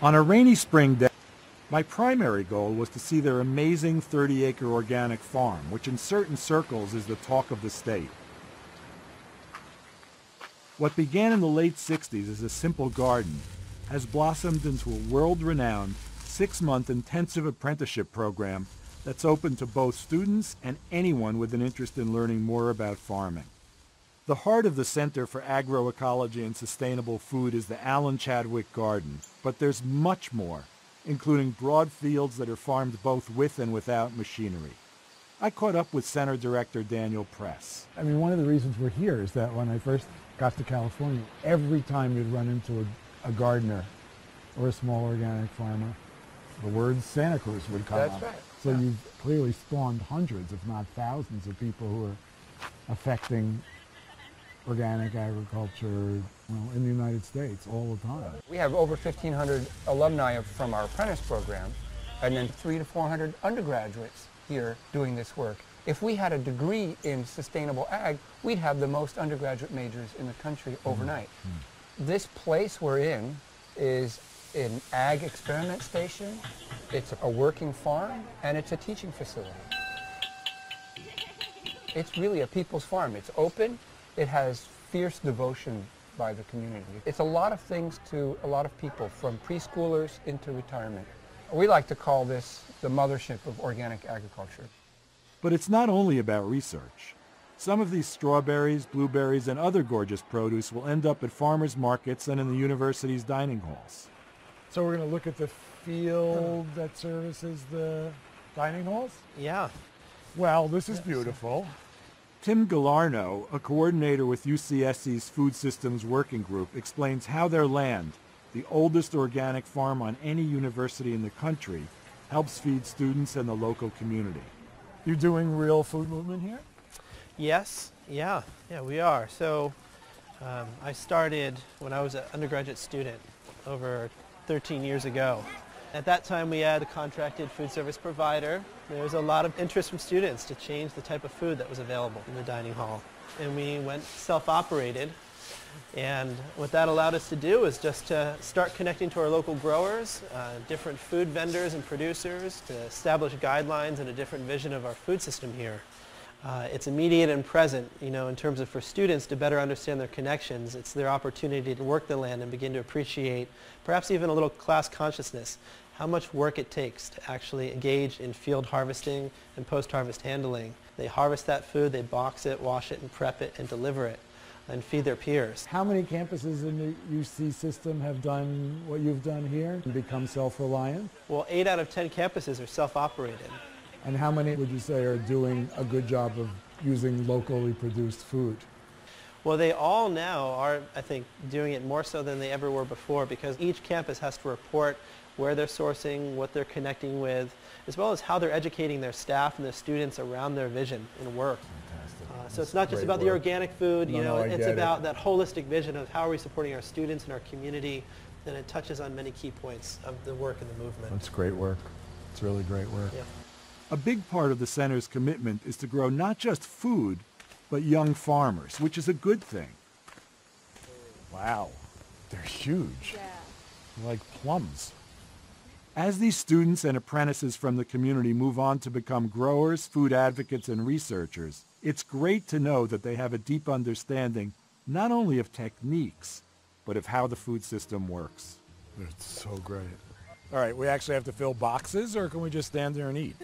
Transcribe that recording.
On a rainy spring day, my primary goal was to see their amazing 30-acre organic farm, which in certain circles is the talk of the state. What began in the late 60s as a simple garden has blossomed into a world-renowned 6-month intensive apprenticeship program that's open to both students and anyone with an interest in learning more about farming. The heart of the Center for Agroecology and Sustainable Food is the Alan Chadwick Garden, but there's much more, including broad fields that are farmed both with and without machinery. I caught up with Center Director Daniel Press. I mean, one of the reasons we're here is that when I first got to California, every time you'd run into a gardener or a small organic farmer, the word Santa Cruz would come up. That's right. So you've clearly spawned hundreds, if not thousands, of people who are affecting organic agriculture, in the United States all the time. We have over 1,500 alumni from our apprentice program, and then 300 to 400 undergraduates here doing this work. If we had a degree in sustainable ag, we'd have the most undergraduate majors in the country overnight. This place we're in is an ag experiment station, it's a working farm, and it's a teaching facility. It's really a people's farm. It's open, it has fierce devotion by the community. It's a lot of things to a lot of people, from preschoolers into retirement. We like to call this the mothership of organic agriculture. But it's not only about research. Some of these strawberries, blueberries, and other gorgeous produce will end up at farmers markets and in the university's dining halls. So we're going to look at the field that services the dining halls? Yeah. Well, this is beautiful. Tim Galarno, a coordinator with UCSC's Food Systems Working Group, explains how their land, the oldest organic farm on any university in the country, helps feed students and the local community. You're doing real food movement here? Yes. Yeah, we are. So I started when I was an undergraduate student over 13 years ago. At that time, we had a contracted food service provider. There was a lot of interest from students to change the type of food that was available in the dining hall. And we went self-operated. And what that allowed us to do is just to start connecting to our local growers, different food vendors and producers, to establish guidelines and a different vision of our food system here. It's immediate and present, in terms of for students to better understand their connections. It's their opportunity to work the land and begin to appreciate, perhaps even a little class consciousness, how much work it takes to actually engage in field harvesting and post-harvest handling. They harvest that food, they box it, wash it, and prep it, and deliver it, and feed their peers. How many campuses in the UC system have done what you've done here and become self-reliant? Well, 8 out of 10 campuses are self-operated. And how many would you say are doing a good job of using locally produced food? Well, they all now are, I think, doing it more so than they ever were before, because each campus has to report where they're sourcing, what they're connecting with, as well as how they're educating their staff and their students around their vision and work. So it's not just about the organic food, it's about that holistic vision of how are we supporting our students and our community, and it touches on many key points of the work and the movement. That's great work. It's really great work. Yeah. A big part of the center's commitment is to grow not just food, but young farmers, which is a good thing. Wow, they're huge. Yeah. They're like plums. As these students and apprentices from the community move on to become growers, food advocates, and researchers, it's great to know that they have a deep understanding not only of techniques, but of how the food system works. It's so great. All right, we actually have to fill boxes, or can we just stand there and eat?